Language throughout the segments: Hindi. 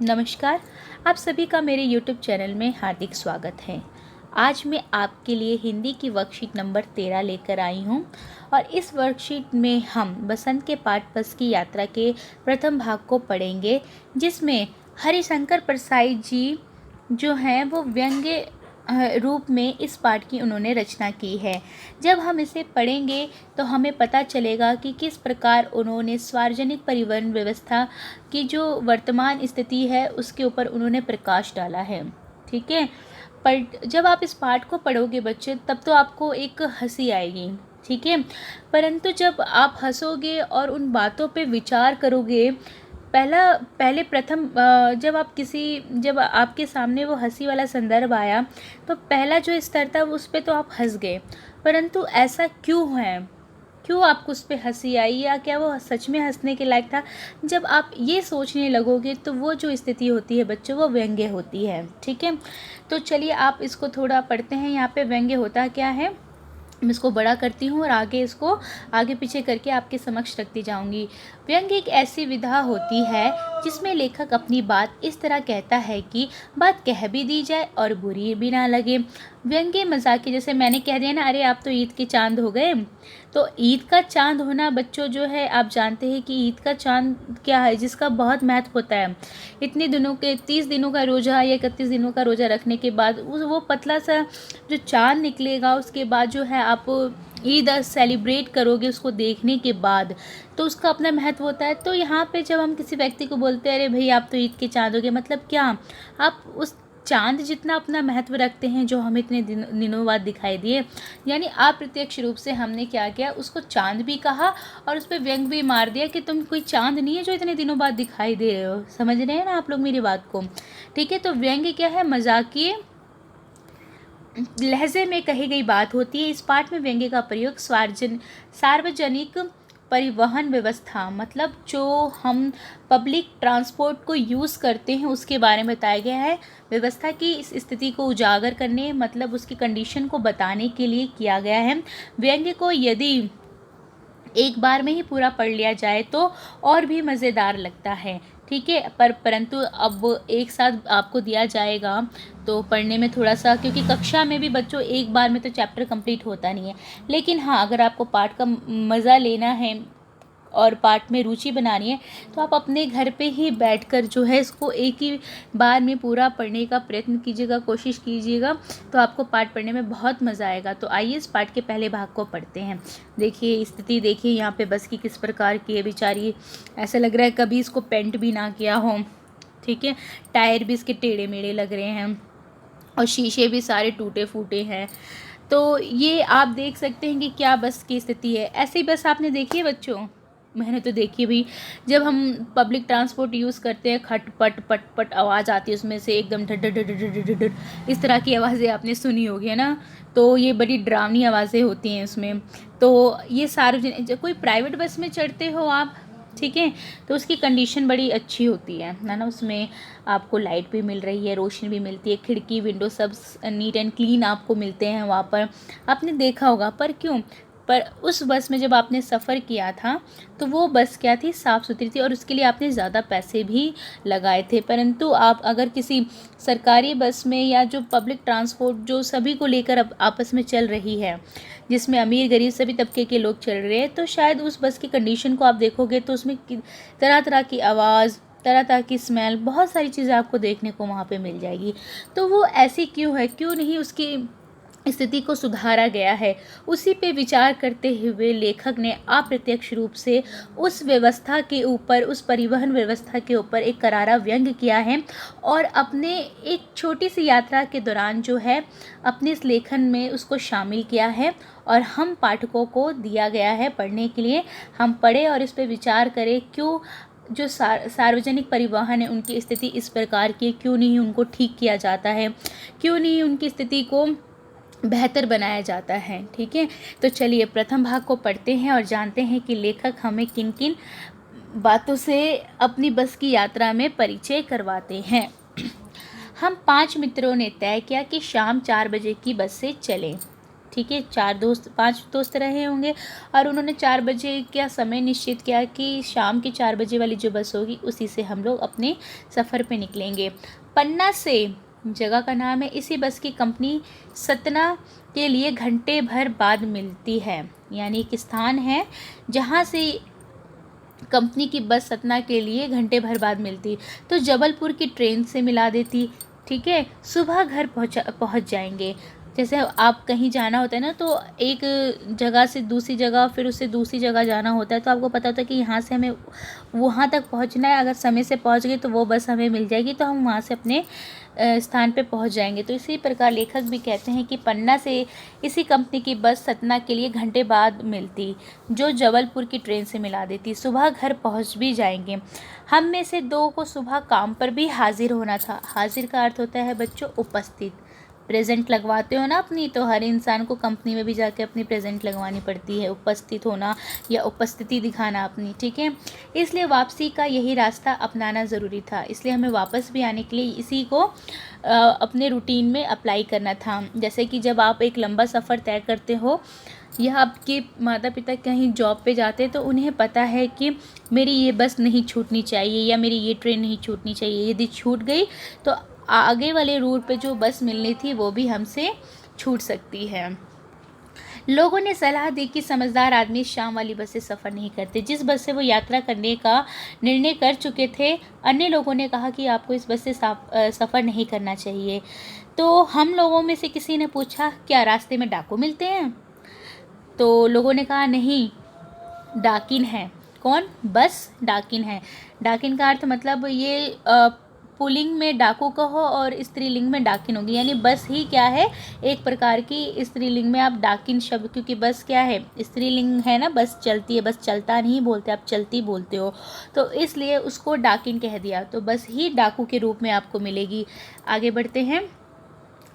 नमस्कार। आप सभी का मेरे YouTube चैनल में हार्दिक स्वागत है। आज मैं आपके लिए हिंदी की वर्कशीट नंबर 13 लेकर आई हूँ और इस वर्कशीट में हम बसंत के पाठ बस की यात्रा के प्रथम भाग को पढ़ेंगे, जिसमें हरिशंकर प्रसाद जी जो हैं वो व्यंग्य रूप में इस पाठ की उन्होंने रचना की है। जब हम इसे पढ़ेंगे तो हमें पता चलेगा कि किस प्रकार उन्होंने सार्वजनिक परिवहन व्यवस्था की जो वर्तमान स्थिति है उसके ऊपर उन्होंने प्रकाश डाला है। ठीक है, पर जब आप इस पाठ को पढ़ोगे बच्चे, तब तो आपको एक हंसी आएगी। ठीक है, परंतु जब आप हंसोगे और उन बातों पे विचार करोगे, जब आपके सामने वो हंसी वाला संदर्भ आया, तो पहला जो स्तर था उस पे तो आप हंस गए, परंतु ऐसा क्यों है, क्यों आपको उस पर हंसी आई, या क्या वो सच में हंसने के लायक था? जब आप ये सोचने लगोगे तो वो जो स्थिति होती है बच्चों, वो व्यंग्य होती है। ठीक है, तो चलिए आप इसको थोड़ा पढ़ते हैं। यहाँ पे व्यंग्य होता क्या है, मैं इसको बड़ा करती हूँ और इसको आगे पीछे करके आपके समक्ष रखती जाऊँगी। व्यंग्य एक ऐसी विधा होती है जिसमें लेखक अपनी बात इस तरह कहता है कि बात कह भी दी जाए और बुरी भी ना लगे। व्यंग्य मजाकी, जैसे मैंने कह दिया ना, अरे आप तो ईद के चांद हो गए, तो ईद का चांद होना बच्चों जो है, आप जानते हैं कि ईद का चांद क्या है, जिसका बहुत महत्व होता है। इतने दिनों के 30 दिनों का रोज़ा या 31 दिनों का रोज़ा रखने के बाद वो पतला सा जो चांद निकलेगा, उसके बाद जो है आप ईद सेलिब्रेट करोगे उसको देखने के बाद, तो उसका अपना महत्व होता है। तो यहाँ पे जब हम किसी व्यक्ति को बोलते हैं अरे भाई आप तो ईद के चांद हो गए, मतलब क्या आप उस चांद जितना अपना महत्व रखते हैं जो हमें इतने दिनों बाद दिखाई दिए। यानी अप्रत्यक्ष रूप से हमने क्या किया, उसको चांद भी कहा और उस पर व्यंग भी मार दिया कि तुम कोई चांद नहीं है जो इतने दिनों बाद दिखाई दे रहे हो। समझ रहे हैं ना आप लोग मेरी बात को? ठीक है, तो व्यंग क्या है, मजाकिये लहजे में कही गई बात होती है। इस पाठ में व्यंग्य का प्रयोग सार्वजनिक परिवहन व्यवस्था, मतलब जो हम पब्लिक ट्रांसपोर्ट को यूज़ करते हैं उसके बारे में बताया गया है। व्यवस्था की इस स्थिति को उजागर करने, मतलब उसकी कंडीशन को बताने के लिए किया गया है। व्यंग्य को यदि एक बार में ही पूरा पढ़ लिया जाए तो और भी मज़ेदार लगता है। ठीक है, परंतु अब एक साथ आपको दिया जाएगा तो पढ़ने में थोड़ा सा, क्योंकि कक्षा में भी बच्चों एक बार में तो चैप्टर कंप्लीट होता नहीं है। लेकिन हाँ, अगर आपको पाठ का मज़ा लेना है और पाठ में रुचि बनानी है तो आप अपने घर पे ही बैठकर जो है इसको एक ही बार में पूरा पढ़ने का प्रयत्न कीजिएगा, कोशिश कीजिएगा, तो आपको पाठ पढ़ने में बहुत मज़ा आएगा। तो आइए इस पाठ के पहले भाग को पढ़ते हैं। देखिए स्थिति, देखिए यहाँ पे बस की किस प्रकार की है बेचारी, ऐसा लग रहा है कभी इसको पेंट भी ना किया हो। ठीक है, टायर भी इसके टेढ़े मेढ़े लग रहे हैं और शीशे भी सारे टूटे फूटे हैं। तो ये आप देख सकते हैं कि क्या बस की स्थिति है। ऐसी बस आपने देखी है बच्चों? मैंने तो देखी भी। जब हम पब्लिक ट्रांसपोर्ट यूज़ करते हैं, खटपट पटपट आवाज़ आती है उसमें से, एकदम ढड ढड ढड ढड ढड, इस तरह की आवाज़ें आपने सुनी होगी, है ना? तो ये बड़ी डरावनी आवाज़ें होती हैं उसमें। तो ये सार्वजनिक, कोई प्राइवेट बस में चढ़ते हो आप, ठीक है, तो उसकी कंडीशन बड़ी अच्छी होती है ना, उसमें आपको लाइट भी मिल रही है, रोशनी भी मिलती है, खिड़की विंडो सब नीट एंड क्लीन आपको मिलते हैं वहाँ पर। आपने देखा होगा, पर क्यों, पर उस बस में जब आपने सफ़र किया था तो वो बस क्या थी, साफ़ सुथरी थी और उसके लिए आपने ज़्यादा पैसे भी लगाए थे। परंतु आप अगर किसी सरकारी बस में या जो पब्लिक ट्रांसपोर्ट जो सभी को लेकर अब आपस में चल रही है, जिसमें अमीर गरीब सभी तबके के लोग चल रहे हैं, तो शायद उस बस की कंडीशन को आप देखोगे तो उसमें तरह तरह की आवाज़, तरह तरह की स्मेल, बहुत सारी चीज़ें आपको देखने को वहाँ पे मिल जाएगी। तो वो ऐसी क्यों है, क्यों नहीं उसकी स्थिति को सुधारा गया है, उसी पे विचार करते हुए लेखक ने अप्रत्यक्ष रूप से उस व्यवस्था के ऊपर, उस परिवहन व्यवस्था के ऊपर एक करारा व्यंग्य किया है और अपने एक छोटी सी यात्रा के दौरान जो है अपने इस लेखन में उसको शामिल किया है और हम पाठकों को दिया गया है पढ़ने के लिए। हम पढ़े और इस पर विचार करें, क्यों जो सार्वजनिक परिवहन है उनकी स्थिति इस प्रकार की, क्यों नहीं उनको ठीक किया जाता है, क्यों नहीं उनकी स्थिति को बेहतर बनाया जाता है। ठीक है, तो चलिए प्रथम भाग को पढ़ते हैं और जानते हैं कि लेखक हमें किन किन बातों से अपनी बस की यात्रा में परिचय करवाते हैं। हम 5 मित्रों ने तय किया कि शाम 4 बजे की बस से चलें। ठीक है, 5 दोस्त रहे होंगे और उन्होंने 4 बजे का समय निश्चित किया कि शाम के 4 बजे वाली जो बस होगी उसी से हम लोग अपने सफ़र पे निकलेंगे। पन्ना से जगह का नाम है। इसी बस की कंपनी सतना के लिए घंटे भर बाद मिलती है, यानी एक स्थान है जहाँ से कंपनी की बस सतना के लिए घंटे भर बाद मिलती। तो जबलपुर की ट्रेन से मिला देती, ठीक है, सुबह घर पहुँच जाएंगे। जैसे आप कहीं जाना होता है ना, तो एक जगह से दूसरी जगह, फिर उससे दूसरी जगह जाना होता है, तो आपको पता होता है कि यहाँ से हमें वहाँ तक पहुँचना है। अगर समय से पहुँच गए तो वो बस हमें मिल जाएगी, तो हम वहाँ से अपने स्थान पे पहुँच जाएंगे। तो इसी प्रकार लेखक भी कहते हैं कि पन्ना से इसी कंपनी की बस सतना के लिए घंटे बाद मिलती, जो जबलपुर की ट्रेन से मिला देती। सुबह घर पहुँच भी जाएंगे। हम में से 2 को सुबह काम पर भी हाजिर होना था। हाजिर का अर्थ होता है बच्चों उपस्थित। प्रेजेंट लगवाते हो ना अपनी, तो हर इंसान को कंपनी में भी जाके अपनी प्रेजेंट लगवानी पड़ती है, उपस्थित होना या उपस्थिति दिखाना अपनी, ठीक है। इसलिए वापसी का यही रास्ता अपनाना ज़रूरी था। इसलिए हमें वापस भी आने के लिए इसी को अपने रूटीन में अप्लाई करना था। जैसे कि जब आप एक लंबा सफ़र तय करते हो या आपके माता पिता कहीं जॉब पे जाते हैं, तो उन्हें पता है कि मेरी ये बस नहीं छूटनी चाहिए या मेरी ये ट्रेन नहीं छूटनी चाहिए। यदि छूट गई तो आगे वाले रूट पे जो बस मिलनी थी वो भी हमसे छूट सकती है। लोगों ने सलाह दी कि समझदार आदमी शाम वाली बस से सफ़र नहीं करते। जिस बस से वो यात्रा करने का निर्णय कर चुके थे, अन्य लोगों ने कहा कि आपको इस बस से सफ़र नहीं करना चाहिए। तो हम लोगों में से किसी ने पूछा, क्या रास्ते में डाकू मिलते हैं? तो लोगों ने कहा नहीं, डाकिन है। कौन? बस डाकिन है। डाकिन का अर्थ मतलब ये पुल्लिंग में डाकू कहो और स्त्रीलिंग में डाकिन होगी, यानी बस ही क्या है, एक प्रकार की स्त्रीलिंग में आप डाकिन शब्द, क्योंकि बस क्या है, स्त्रीलिंग है ना, बस चलती है, बस चलता नहीं बोलते, आप चलती बोलते हो, तो इसलिए उसको डाकिन कह दिया। तो बस ही डाकू के रूप में आपको मिलेगी। आगे बढ़ते हैं।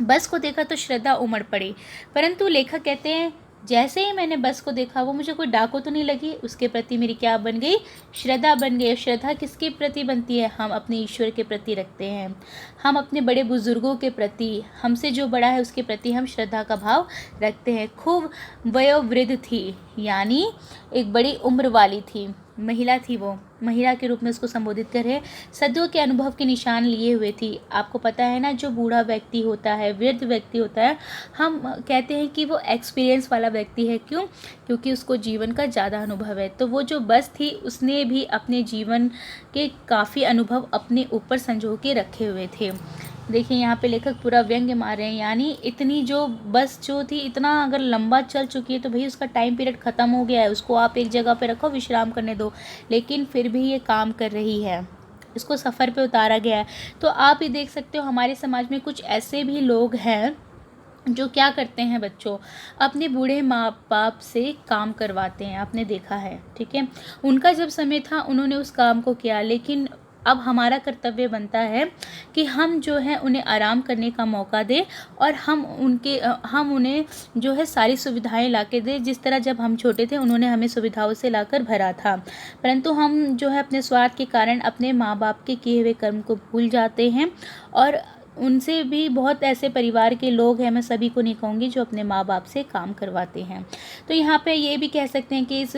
बस को देखा तो श्रद्धा उमड़ पड़ी, परंतु लेखक कहते हैं जैसे ही मैंने बस को देखा वो मुझे कोई डाकू तो नहीं लगी, उसके प्रति मेरी क्या बन गई? श्रद्धा बन गई। श्रद्धा किसके प्रति बनती है? हम अपने ईश्वर के प्रति रखते हैं, हम अपने बड़े बुजुर्गों के प्रति, हमसे जो बड़ा है उसके प्रति हम श्रद्धा का भाव रखते हैं। खूब वयोवृद्ध थी, यानी एक बड़ी उम्र वाली थी, महिला थी, वो महिला के रूप में उसको संबोधित करे। सदियों के अनुभव के निशान लिए हुए थी। आपको पता है ना, जो बूढ़ा व्यक्ति होता है, वृद्ध व्यक्ति होता है, हम कहते हैं कि वो एक्सपीरियंस वाला व्यक्ति है। क्यों? क्योंकि उसको जीवन का ज़्यादा अनुभव है। तो वो जो बस थी उसने भी अपने जीवन के काफ़ी अनुभव अपने ऊपर संजो के रखे हुए थे। देखिए यहाँ पे लेखक पूरा व्यंग्य मार रहे हैं, यानी इतनी जो बस जो थी, इतना अगर लंबा चल चुकी है तो भाई उसका टाइम पीरियड ख़त्म हो गया है, उसको आप एक जगह पे रखो, विश्राम करने दो, लेकिन फिर भी ये काम कर रही है, इसको सफ़र पे उतारा गया है। तो आप ही देख सकते हो हमारे समाज में कुछ ऐसे भी लोग हैं जो क्या करते हैं बच्चों, अपने बूढ़े माँ बाप से काम करवाते हैं। आपने देखा है, ठीक है, उनका जब समय था उन्होंने उस काम को किया, लेकिन अब हमारा कर्तव्य बनता है कि हम जो है उन्हें आराम करने का मौका दें और हम उन्हें जो है सारी सुविधाएं ला के दें। जिस तरह जब हम छोटे थे उन्होंने हमें सुविधाओं से लाकर भरा था, परंतु हम जो है अपने स्वार्थ के कारण अपने माँ बाप के किए हुए कर्म को भूल जाते हैं। और उनसे भी बहुत ऐसे परिवार के लोग हैं, मैं सभी को नहीं कहूँगी, जो अपने माँ बाप से काम करवाते हैं। तो यहाँ पे ये भी कह सकते हैं कि इस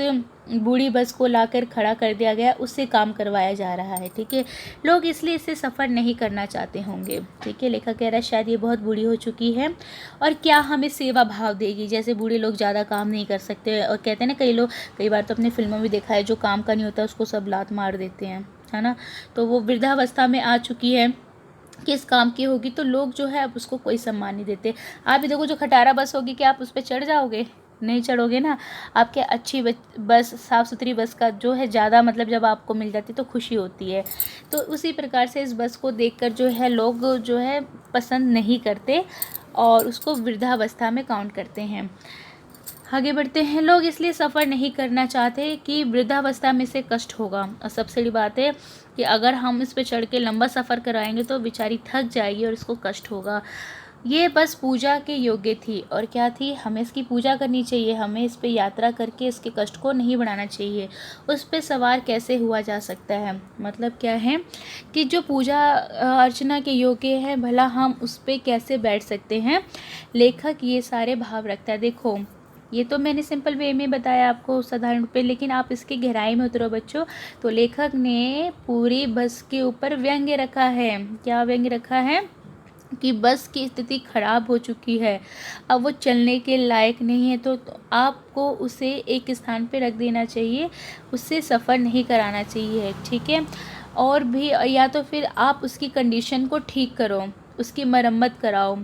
बूढ़ी बस को लाकर खड़ा कर दिया गया, उससे काम करवाया जा रहा है, ठीक है। लोग इसलिए इससे सफ़र नहीं करना चाहते होंगे, ठीक है। लेखक कह रहा है शायद ये बहुत बूढ़ी हो चुकी है और क्या हमें सेवा भाव देगी। जैसे बूढ़े लोग ज़्यादा काम नहीं कर सकते, और कहते हैं ना, कई बार तो अपने फिल्मों में देखा है, जो काम का नहीं होता उसको सब लात मार देते हैं, है ना। तो वो वृद्धावस्था में आ चुकी है, किस काम की होगी, तो लोग जो है अब उसको कोई सम्मान नहीं देते। आप ही देखो, जो खटारा बस होगी, क्या आप उस पर चढ़ जाओगे? नहीं चढ़ोगे ना। आपके अच्छी बस, साफ़ सुथरी बस का जो है ज़्यादा मतलब जब आपको मिल जाती तो खुशी होती है। तो उसी प्रकार से इस बस को देखकर जो है लोग जो है पसंद नहीं करते और उसको वृद्धावस्था में काउंट करते हैं। आगे बढ़ते हैं। लोग इसलिए सफ़र नहीं करना चाहते कि वृद्धावस्था में से कष्ट होगा, और सबसे बड़ी बात है कि अगर हम इस पे चढ़ के लंबा सफ़र कराएंगे तो बेचारी थक जाएगी और इसको कष्ट होगा। ये बस पूजा के योग्य थी, और क्या थी, हमें इसकी पूजा करनी चाहिए, हमें इस पे यात्रा करके इसके कष्ट को नहीं बढ़ाना चाहिए। उस पे सवार कैसे हुआ जा सकता है, मतलब क्या है कि जो पूजा अर्चना के योग्य है, भला हम उस पे कैसे बैठ सकते हैं। लेखक ये सारे भाव रखता है। देखो ये तो मैंने सिंपल वे में बताया आपको साधारण रूप में, लेकिन आप इसकी गहराई में उतरो बच्चों तो लेखक ने पूरी बस के ऊपर व्यंग्य रखा है। क्या व्यंग्य रखा है कि बस की स्थिति खराब हो चुकी है, अब वो चलने के लायक नहीं है, तो आपको उसे एक स्थान पे रख देना चाहिए, उससे सफ़र नहीं कराना चाहिए, ठीक है। और भी या तो फिर आप उसकी कंडीशन को ठीक करो, उसकी मरम्मत कराओ,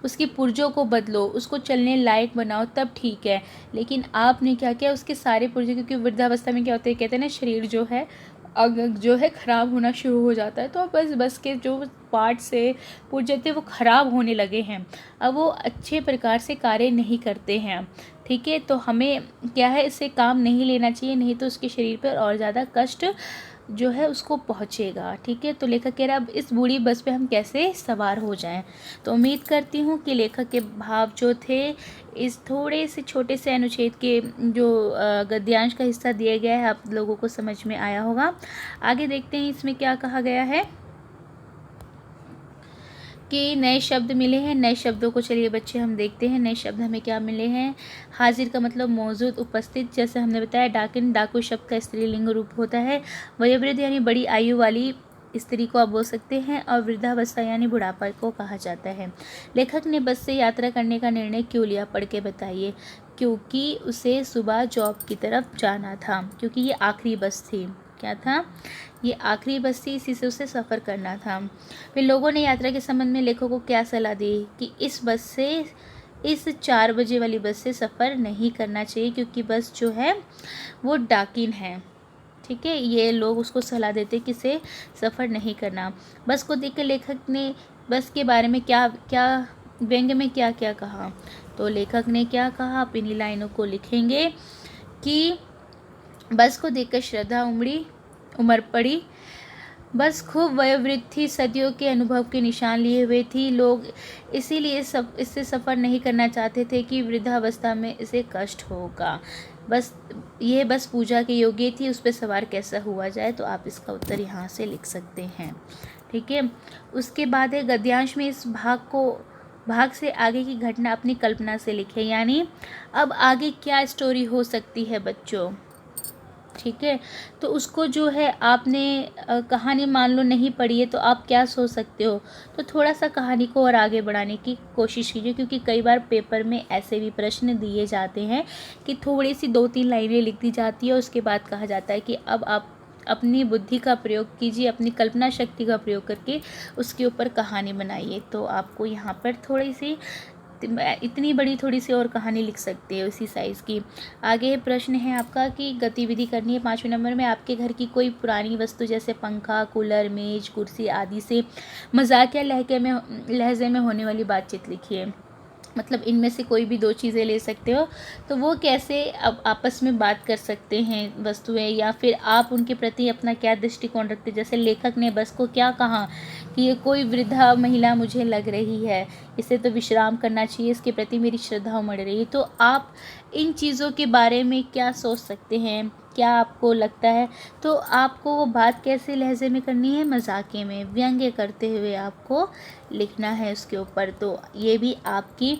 उसकी पुर्जों को बदलो, उसको चलने लायक बनाओ, तब ठीक है। लेकिन आपने क्या किया, उसके सारे पुर्जे, क्योंकि वृद्धावस्था में क्या होता है, कहते हैं ना शरीर जो है ख़राब होना शुरू हो जाता है, तो बस के जो पार्ट्स से पुर्जे थे वो ख़राब होने लगे हैं, अब वो अच्छे प्रकार से कार्य नहीं करते हैं, ठीक है। तो हमें क्या है, इससे काम नहीं लेना चाहिए, नहीं तो उसके शरीर पर और ज़्यादा कष्ट जो है उसको पहुंचेगा, ठीक है। तो लेखक कह रहा है अब इस बूढ़ी बस पे हम कैसे सवार हो जाएं। तो उम्मीद करती हूँ कि लेखक के भाव जो थे इस थोड़े से छोटे से अनुच्छेद के जो गद्यांश का हिस्सा दिया गया है आप लोगों को समझ में आया होगा। आगे देखते हैं इसमें क्या कहा गया है कि नए शब्द मिले हैं। नए शब्दों को चलिए बच्चे हम देखते हैं। नए शब्द हमें क्या मिले हैं। हाजिर का मतलब मौजूद, उपस्थित, जैसे हमने बताया। डाकिन, डाकू शब्द का स्त्रीलिंग रूप होता है। वयोवृद्ध यानी बड़ी आयु वाली स्त्री को आप बोल सकते हैं, और वृद्धावस्था यानी बुढ़ापा को कहा जाता है। लेखक ने बस से यात्रा करने का निर्णय क्यों लिया, पढ़ के बताइए। क्योंकि उसे सुबह जॉब की तरफ जाना था, क्योंकि ये आखिरी बस थी। क्या था, ये आखिरी बस थी, इसी से उसे सफ़र करना था। फिर लोगों ने यात्रा के संबंध में लेखक को क्या सलाह दी कि इस 4 बजे वाली बस से सफ़र नहीं करना चाहिए, क्योंकि बस जो है वो डाकिन है, ठीक है। ये लोग उसको सलाह देते कि इसे सफ़र नहीं करना। बस को देखकर लेखक ने बस के बारे में क्या क्या व्यंग्य में क्या क्या कहा। तो लेखक ने क्या कहा, आप इन्हीं लाइनों को लिखेंगे कि बस को देखकर श्रद्धा उमड़ पड़ी। बस खूब वयोवृद्ध थी, सदियों के अनुभव के निशान लिए हुए थी। लोग इसीलिए इससे सफ़र नहीं करना चाहते थे कि वृद्धावस्था में इसे कष्ट होगा। बस पूजा के योग्य थी, उस पर सवार कैसा हुआ जाए। तो आप इसका उत्तर यहाँ से लिख सकते हैं, ठीक है। उसके बाद है गद्यांश में इस भाग से आगे की घटना अपनी कल्पना से लिखें, यानी अब आगे क्या स्टोरी हो सकती है बच्चों, ठीक है। तो उसको जो है आपने कहानी मान लो नहीं पढ़ी है, तो आप क्या सोच सकते हो, तो थोड़ा सा कहानी को और आगे बढ़ाने की कोशिश कीजिए, क्योंकि कई बार पेपर में ऐसे भी प्रश्न दिए जाते हैं कि थोड़ी सी 2-3 लाइनें लिख दी जाती है, उसके बाद कहा जाता है कि अब आप अपनी बुद्धि का प्रयोग कीजिए, अपनी कल्पना शक्ति का प्रयोग करके उसके ऊपर कहानी बनाइए। तो आपको यहाँ पर थोड़ी सी इतनी बड़ी थोड़ी सी और कहानी लिख सकते हैं उसी साइज़ की। आगे प्रश्न है आपका कि गतिविधि करनी है 5वें नंबर में। आपके घर की कोई पुरानी वस्तु जैसे पंखा, कूलर, मेज, कुर्सी आदि से मजाकिया लहजे में होने वाली बातचीत लिखिए। मतलब इनमें से कोई भी 2 चीज़ें ले सकते हो, तो वो कैसे अब आपस में बात कर सकते हैं वस्तुएं, या फिर आप उनके प्रति अपना क्या दृष्टिकोण रखते। जैसे लेखक ने बस को क्या कहा कि ये कोई वृद्धा महिला मुझे लग रही है, इसे तो विश्राम करना चाहिए, इसके प्रति मेरी श्रद्धा उमड़ रही है। तो आप इन चीज़ों के बारे में क्या सोच सकते हैं, क्या आपको लगता है। तो आपको वो बात कैसे लहजे में करनी है, मजाके में, व्यंग्य करते हुए आपको लिखना है उसके ऊपर। तो ये भी आपकी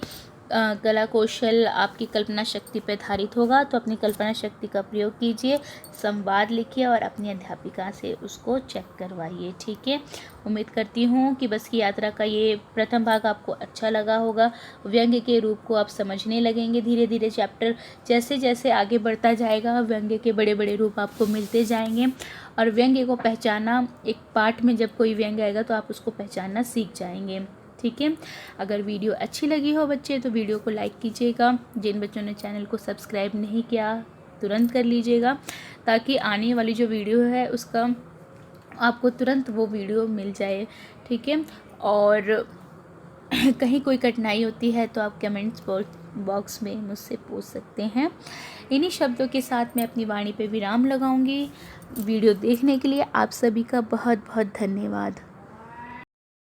कला कौशल, आपकी कल्पना शक्ति पर आधारित होगा। तो अपनी कल्पना शक्ति का प्रयोग कीजिए, संवाद लिखिए और अपनी अध्यापिका से उसको चेक करवाइए, ठीक है। उम्मीद करती हूँ कि बस की यात्रा का ये प्रथम भाग आपको अच्छा लगा होगा। व्यंग्य के रूप को आप समझने लगेंगे धीरे धीरे। चैप्टर जैसे जैसे आगे बढ़ता जाएगा, व्यंग्य के बड़े बड़े रूप आपको मिलते जाएंगे, और व्यंग्य को पहचाना, एक पाठ में जब कोई व्यंग्य आएगा तो आप उसको पहचानना सीख जाएंगे, ठीक है। अगर वीडियो अच्छी लगी हो बच्चे तो वीडियो को लाइक कीजिएगा। जिन बच्चों ने चैनल को सब्सक्राइब नहीं किया तुरंत कर लीजिएगा, ताकि आने वाली जो वीडियो है उसका आपको तुरंत वो वीडियो मिल जाए, ठीक है। और कहीं कोई कठिनाई होती है तो आप कमेंट्स बॉक्स में मुझसे पूछ सकते हैं। इन्हीं शब्दों के साथ मैं अपनी वाणी पे विराम लगाऊंगी। वीडियो देखने के लिए आप सभी का बहुत बहुत धन्यवाद।